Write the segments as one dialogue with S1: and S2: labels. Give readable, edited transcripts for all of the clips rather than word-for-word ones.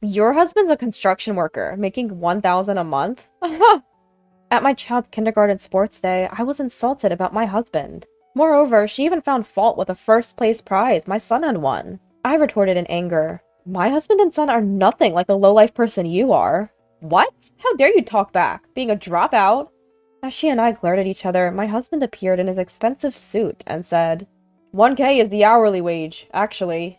S1: Your husband's a construction worker, making 1,000 a month? At my child's kindergarten sports day, I was insulted about my husband. Moreover, she even found fault with the first place prize my son had won. I retorted in anger. My husband and son are nothing like the low-life person you are. What? How dare you talk back, being a dropout? As she and I glared at each other, my husband appeared in his expensive suit and said, 1K is the hourly wage, actually.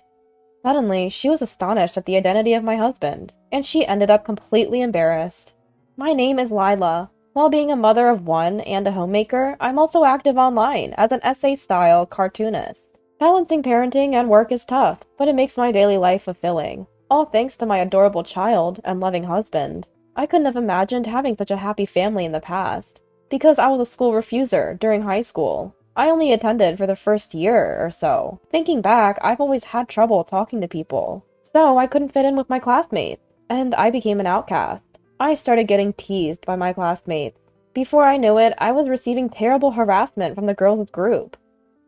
S1: Suddenly, she was astonished at the identity of my husband, and she ended up completely embarrassed. My name is Lila. While being a mother of one and a homemaker, I'm also active online as an essay-style cartoonist. Balancing parenting and work is tough, but it makes my daily life fulfilling. All thanks to my adorable child and loving husband. I couldn't have imagined having such a happy family in the past. Because I was a school refuser during high school. I only attended for the first year or so. Thinking back, I've always had trouble talking to people. So I couldn't fit in with my classmates, and I became an outcast. I started getting teased by my classmates. Before I knew it, I was receiving terrible harassment from the girls' group.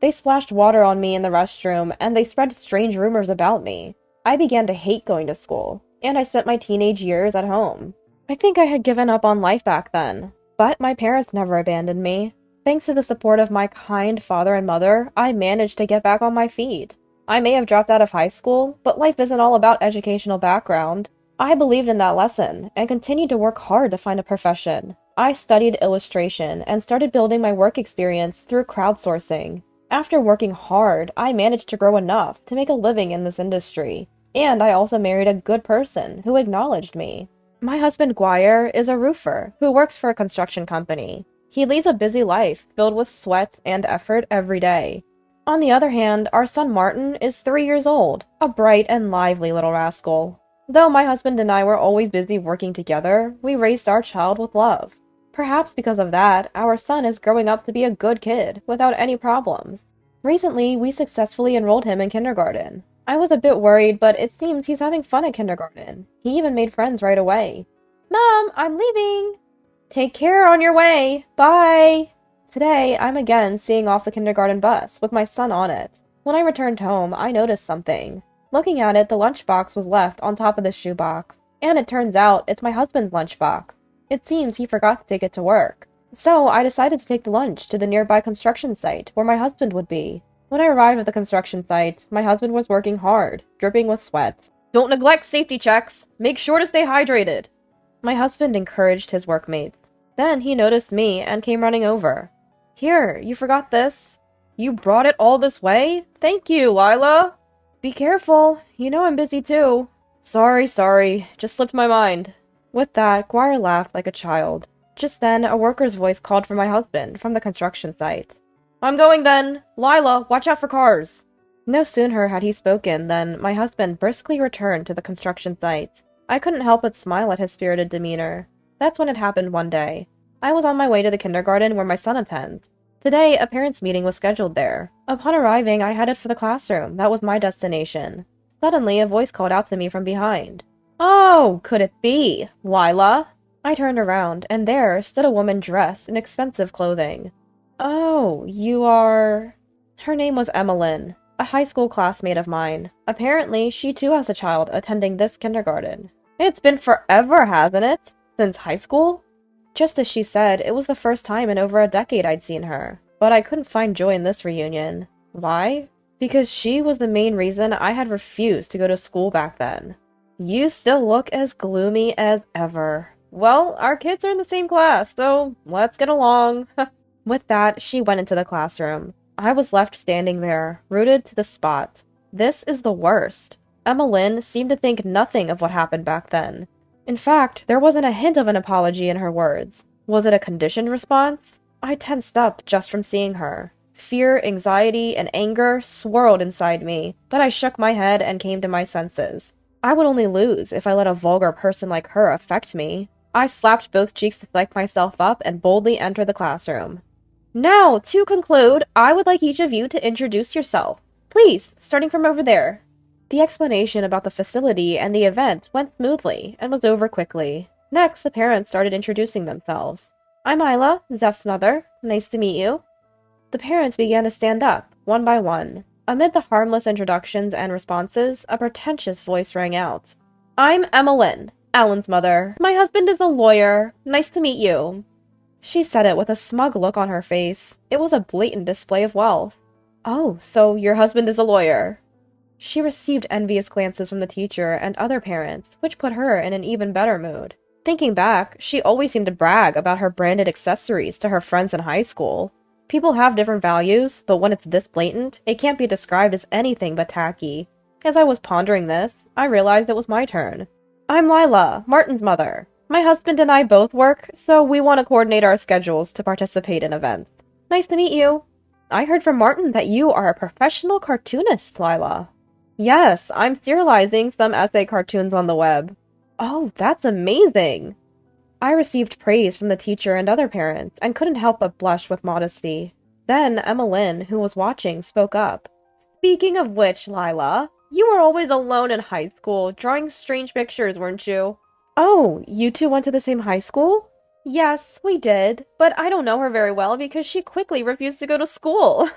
S1: They splashed water on me in the restroom, and they spread strange rumors about me. I began to hate going to school, and I spent my teenage years at home. I think I had given up on life back then, but my parents never abandoned me. Thanks to the support of my kind father and mother, I managed to get back on my feet. I may have dropped out of high school, but life isn't all about educational background. I believed in that lesson, and continued to work hard to find a profession. I studied illustration, and started building my work experience through crowdsourcing. After working hard, I managed to grow enough to make a living in this industry. And I also married a good person who acknowledged me. My husband Guire is a roofer who works for a construction company. He leads a busy life filled with sweat and effort every day. On the other hand, our son Martin is 3 years old, a bright and lively little rascal. Though my husband and I were always busy working together, we raised our child with love. Perhaps because of that, our son is growing up to be a good kid without any problems. Recently, we successfully enrolled him in kindergarten. I was a bit worried, but it seems he's having fun at kindergarten. He even made friends right away. Mom, I'm leaving! Take care on your way! Bye! Today, I'm again seeing off the kindergarten bus with my son on it. When I returned home, I noticed something. Looking at it, the lunchbox was left on top of the shoebox. And it turns out it's my husband's lunchbox. It seems he forgot to take it to work. So I decided to take the lunch to the nearby construction site where my husband would be. When I arrived at the construction site, my husband was working hard, dripping with sweat. Don't neglect safety checks. Make sure to stay hydrated. My husband encouraged his workmates. Then he noticed me and came running over. Here, you forgot this. You brought it all this way? Thank you, Lila. Be careful. You know I'm busy too. Sorry. Just slipped my mind. With that, Guire laughed like a child. Just then, a worker's voice called for my husband from the construction site. I'm going then. Lila, watch out for cars. No sooner had he spoken than my husband briskly returned to the construction site. I couldn't help but smile at his spirited demeanor. That's when it happened one day. I was on my way to the kindergarten where my son attends. Today, a parents' meeting was scheduled there. Upon arriving, I headed for the classroom. That was my destination. Suddenly, a voice called out to me from behind. Oh, could it be? Lila? I turned around, and there stood a woman dressed in expensive clothing. Oh, you are... Her name was Emmeline, a high school classmate of mine. Apparently, she too has a child attending this kindergarten. It's been forever, hasn't it? Since high school? Just as she said, it was the first time in over a decade I'd seen her. But I couldn't find joy in this reunion. Why? Because she was the main reason I had refused to go to school back then. You still look as gloomy as ever. Well, our kids are in the same class, so let's get along. With that, she went into the classroom. I was left standing there, rooted to the spot. This is the worst. Emmeline seemed to think nothing of what happened back then. In fact, there wasn't a hint of an apology in her words. Was it a conditioned response? I tensed up just from seeing her. Fear, anxiety, and anger swirled inside me, but I shook my head and came to my senses. I would only lose if I let a vulgar person like her affect me. I slapped both cheeks to psych myself up and boldly entered the classroom. Now, to conclude, I would like each of you to introduce yourself. Please, starting from over there. The explanation about the facility and the event went smoothly and was over quickly. Next, the parents started introducing themselves. I'm Isla, Zeph's mother. Nice to meet you. The parents began to stand up, one by one. Amid the harmless introductions and responses, a pretentious voice rang out. I'm Emmeline, Alan's mother. My husband is a lawyer. Nice to meet you. She said it with a smug look on her face. It was a blatant display of wealth. Oh, so your husband is a lawyer. She received envious glances from the teacher and other parents, which put her in an even better mood. Thinking back, she always seemed to brag about her branded accessories to her friends in high school. People have different values, but when it's this blatant, it can't be described as anything but tacky. As I was pondering this, I realized it was my turn. I'm Lila, Martin's mother. My husband and I both work, so we want to coordinate our schedules to participate in events. Nice to meet you. I heard from Martin that you are a professional cartoonist, Lila. Yes, I'm serializing some essay cartoons on the web. Oh, that's amazing! I received praise from the teacher and other parents, and couldn't help but blush with modesty. Then Emmeline, who was watching, spoke up. Speaking of which, Lila, you were always alone in high school, drawing strange pictures, weren't you? Oh, you two went to the same high school? Yes, we did, but I don't know her very well because she quickly refused to go to school,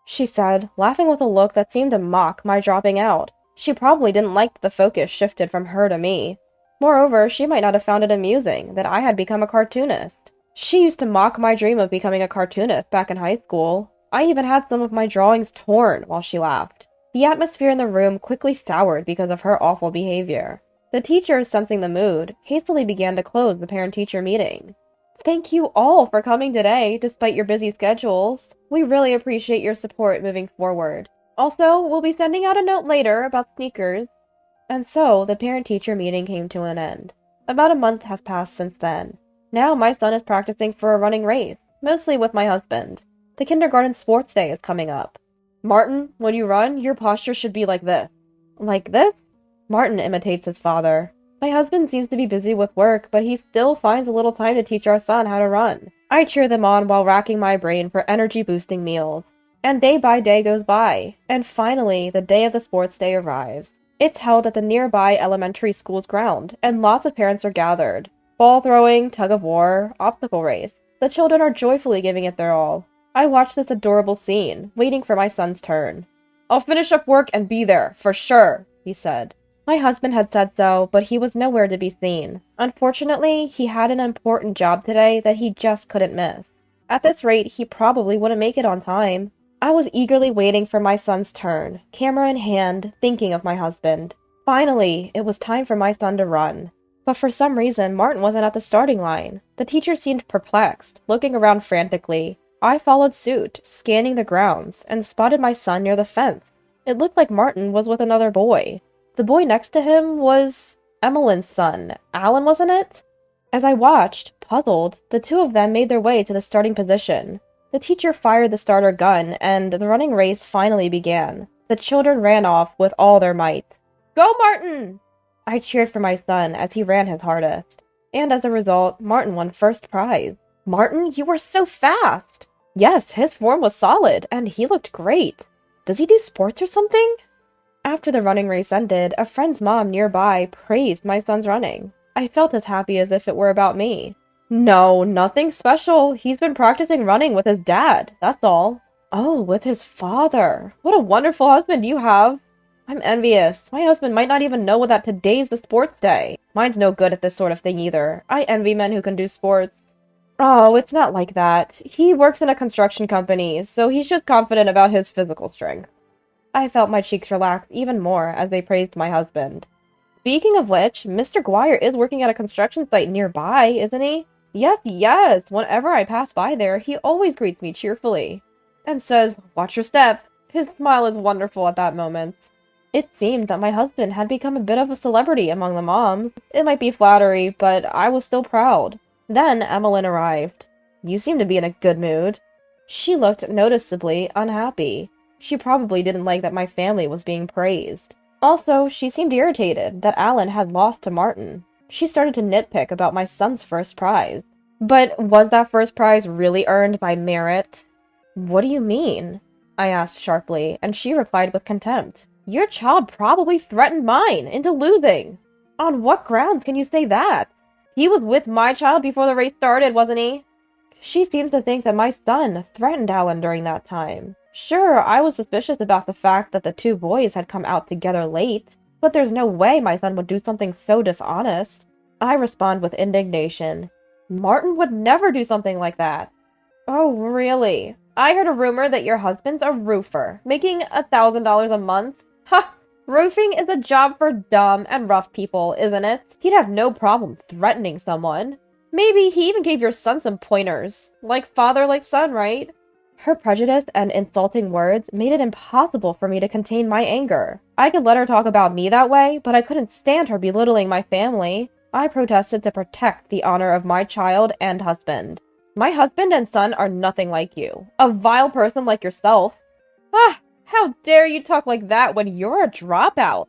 S1: she said, laughing with a look that seemed to mock my dropping out. She probably didn't like that the focus shifted from her to me. Moreover, she might not have found it amusing that I had become a cartoonist. She used to mock my dream of becoming a cartoonist back in high school. I even had some of my drawings torn while she laughed. The atmosphere in the room quickly soured because of her awful behavior. The teacher, sensing the mood, hastily began to close the parent-teacher meeting. Thank you all for coming today, despite your busy schedules. We really appreciate your support moving forward. Also, we'll be sending out a note later about sneakers. And so, the parent-teacher meeting came to an end. About a month has passed since then. Now my son is practicing for a running race, mostly with my husband. The kindergarten sports day is coming up. Martin, when you run, your posture should be like this. Like this? Martin imitates his father. My husband seems to be busy with work, but he still finds a little time to teach our son how to run. I cheer them on while racking my brain for energy-boosting meals. And day by day goes by, and finally, the day of the sports day arrives. It's held at the nearby elementary school's ground, and lots of parents are gathered. Ball throwing, tug-of-war, obstacle race. The children are joyfully giving it their all. I watch this adorable scene, waiting for my son's turn. I'll finish up work and be there, for sure, he said. My husband had said so, but he was nowhere to be seen. Unfortunately, he had an important job today that he just couldn't miss. At this rate, he probably wouldn't make it on time. I was eagerly waiting for my son's turn, camera in hand, thinking of my husband. Finally, it was time for my son to run. But for some reason, Martin wasn't at the starting line. The teacher seemed perplexed, looking around frantically. I followed suit, scanning the grounds, and spotted my son near the fence. It looked like Martin was with another boy. The boy next to him was Emmeline's son. Alan, wasn't it? As I watched, puzzled, the two of them made their way to the starting position. The teacher fired the starter gun, and the running race finally began. The children ran off with all their might. Go, Martin! I cheered for my son as he ran his hardest. And as a result, Martin won first prize. Martin, you were so fast! Yes, his form was solid, and he looked great. Does he do sports or something? After the running race ended, a friend's mom nearby praised my son's running. I felt as happy as if it were about me. No, nothing special. He's been practicing running with his dad, that's all. Oh, with his father. What a wonderful husband you have. I'm envious. My husband might not even know that today's the sports day. Mine's no good at this sort of thing either. I envy men who can do sports. Oh, it's not like that. He works in a construction company, so he's just confident about his physical strength. I felt my cheeks relax even more as they praised my husband. Speaking of which, Mr. Guire is working at a construction site nearby, isn't he? Yes. Whenever I pass by there, he always greets me cheerfully. And says, watch your step. His smile is wonderful at that moment. It seemed that my husband had become a bit of a celebrity among the moms. It might be flattery, but I was still proud. Then Emmeline arrived. You seem to be in a good mood. She looked noticeably unhappy. She probably didn't like that my family was being praised. Also, she seemed irritated that Alan had lost to Martin. She started to nitpick about my son's first prize. But was that first prize really earned by merit? What do you mean? I asked sharply, and she replied with contempt. Your child probably threatened mine into losing. On what grounds can you say that? He was with my child before the race started, wasn't he? She seems to think that my son threatened Alan during that time. Sure, I was suspicious about the fact that the two boys had come out together late, But there's no way my son would do something so dishonest. I respond with indignation. Martin would never do something like that. Oh, really? I heard a rumor that your husband's a roofer, making $1,000 a month. Ha! Roofing is a job for dumb and rough people, isn't it? He'd have no problem threatening someone. Maybe he even gave your son some pointers. Like father, like son, right? Her prejudice and insulting words made it impossible for me to contain my anger. I could let her talk about me that way, but I couldn't stand her belittling my family. I protested to protect the honor of my child and husband. My husband and son are nothing like you. A vile person like yourself. Ah, how dare you talk like that when you're a dropout?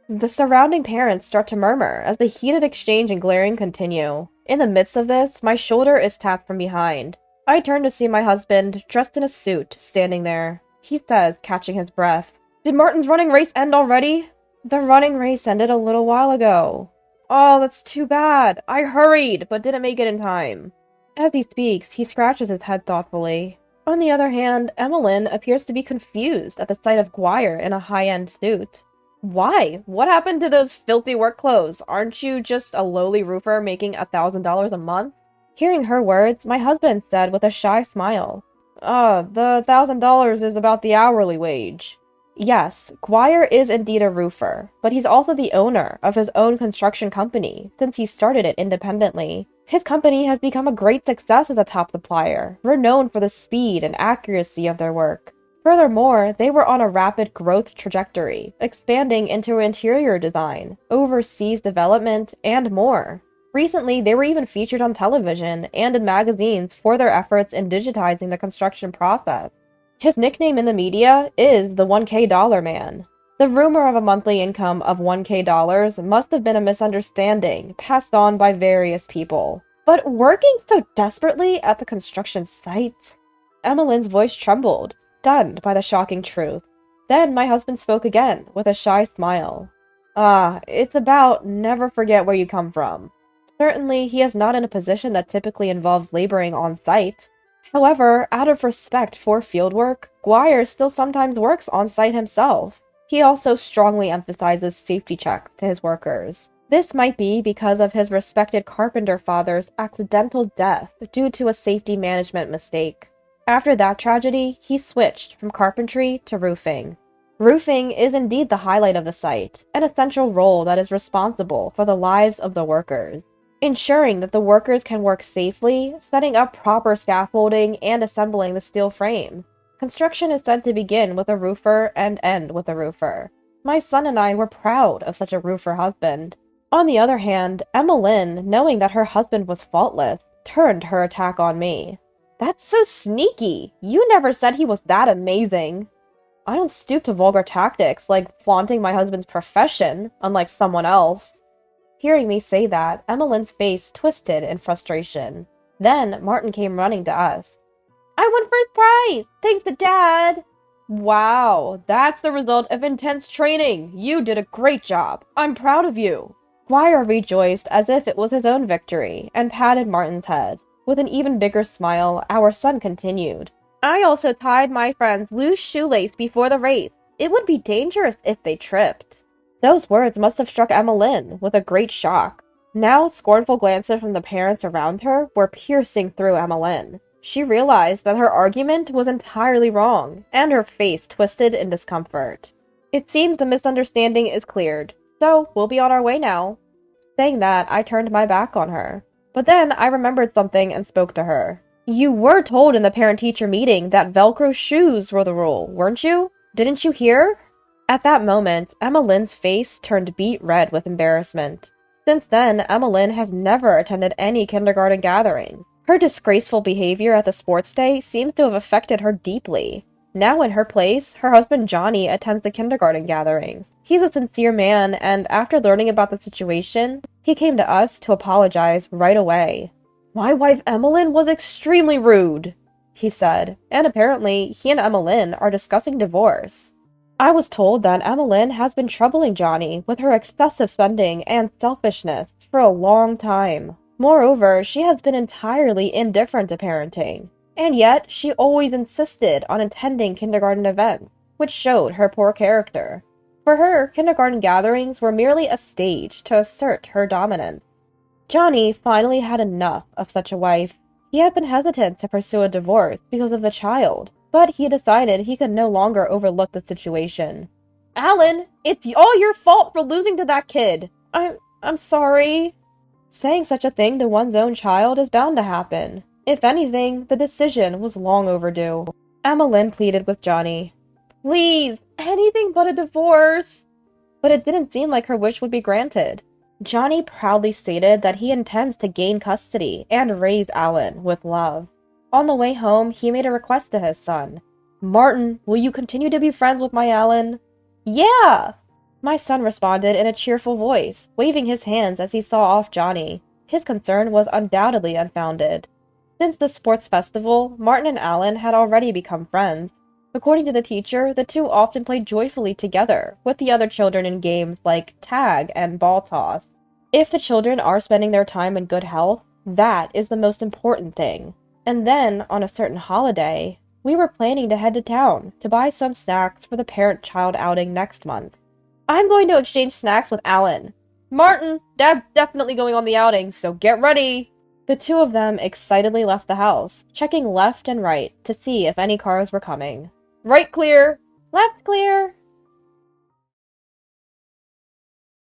S1: The surrounding parents start to murmur as the heated exchange and glaring continue. In the midst of this, my shoulder is tapped from behind. I turn to see my husband, dressed in a suit, standing there. He says, catching his breath, "Did Martin's running race end already?" "The running race ended a little while ago." "Oh, that's too bad. I hurried, but didn't make it in time." As he speaks, he scratches his head thoughtfully. On the other hand, Emmeline appears to be confused at the sight of Guire in a high-end suit. Why? What happened to those filthy work clothes? Aren't you just a lowly roofer making $1,000 a month? Hearing her words, my husband said with a shy smile, The $1,000 is about the hourly wage." Yes, Guire is indeed a roofer, but he's also the owner of his own construction company since he started it independently. His company has become a great success as a top supplier, renowned for the speed and accuracy of their work. Furthermore, they were on a rapid growth trajectory, expanding into interior design, overseas development, and more. Recently, they were even featured on television and in magazines for their efforts in digitizing the construction process. His nickname in the media is the $1K Man. The rumor of a monthly income of $1K must have been a misunderstanding passed on by various people. But working so desperately at the construction site? Emmeline's voice trembled, stunned by the shocking truth. Then my husband spoke again, with a shy smile. It's about never forget where you come from. Certainly, he is not in a position that typically involves laboring on site. However, out of respect for fieldwork, Guire still sometimes works on site himself. He also strongly emphasizes safety checks to his workers. This might be because of his respected carpenter father's accidental death due to a safety management mistake. After that tragedy, he switched from carpentry to roofing. Roofing is indeed the highlight of the site, an essential role that is responsible for the lives of the workers. Ensuring that the workers can work safely, setting up proper scaffolding, and assembling the steel frame. Construction is said to begin with a roofer and end with a roofer. My son and I were proud of such a roofer husband. On the other hand, Emmeline, knowing that her husband was faultless, turned her attack on me. "That's so sneaky! You never said he was that amazing!" I don't stoop to vulgar tactics like flaunting my husband's profession, unlike someone else. Hearing me say that, Emmeline's face twisted in frustration. Then Martin came running to us. "I won first prize! Thanks to Dad!" "Wow, that's the result of intense training! You did a great job! I'm proud of you!" Guire rejoiced as if it was his own victory, and patted Martin's head. With an even bigger smile, our son continued. "I also tied my friend's loose shoelace before the race. It would be dangerous if they tripped." Those words must have struck Emmeline with a great shock. Now, scornful glances from the parents around her were piercing through Emmeline. She realized that her argument was entirely wrong, and her face twisted in discomfort. "It seems the misunderstanding is cleared, so we'll be on our way now." Saying that, I turned my back on her. But then I remembered something and spoke to her. "You were told in the parent-teacher meeting that Velcro shoes were the rule, weren't you? Didn't you hear?" At that moment, Emmeline's face turned beet red with embarrassment. Since then, Emmeline has never attended any kindergarten gathering. Her disgraceful behavior at the sports day seems to have affected her deeply. Now in her place, her husband Johnny attends the kindergarten gatherings. He's a sincere man, and after learning about the situation, he came to us to apologize right away. "My wife Emmeline was extremely rude," he said, and apparently he and Emmeline are discussing divorce. I was told that Emmeline has been troubling Johnny with her excessive spending and selfishness for a long time. Moreover, she has been entirely indifferent to parenting, and yet she always insisted on attending kindergarten events, which showed her poor character. For her, kindergarten gatherings were merely a stage to assert her dominance. Johnny finally had enough of such a wife. He had been hesitant to pursue a divorce because of the child, but he decided he could no longer overlook the situation. Alan, it's all your fault for losing to that kid. I'm sorry. Saying such a thing to one's own child is bound to happen. If anything, the decision was long overdue. Emmeline pleaded with Johnny. Please, anything but a divorce. But it didn't seem like her wish would be granted. Johnny proudly stated that he intends to gain custody and raise Alan with love. On the way home, he made a request to his son. Martin, will you continue to be friends with my Alan? Yeah! My son responded in a cheerful voice, waving his hands as he saw off Johnny. His concern was undoubtedly unfounded. Since the sports festival, Martin and Alan had already become friends. According to the teacher, the two often played joyfully together, with the other children in games like tag and ball toss. If the children are spending their time in good health, that is the most important thing. And then, on a certain holiday, we were planning to head to town to buy some snacks for the parent-child outing next month. I'm going to exchange snacks with Alan. Martin, Dad's definitely going on the outing, so get ready! The two of them excitedly left the house, checking left and right to see if any cars were coming. Right clear! Left clear!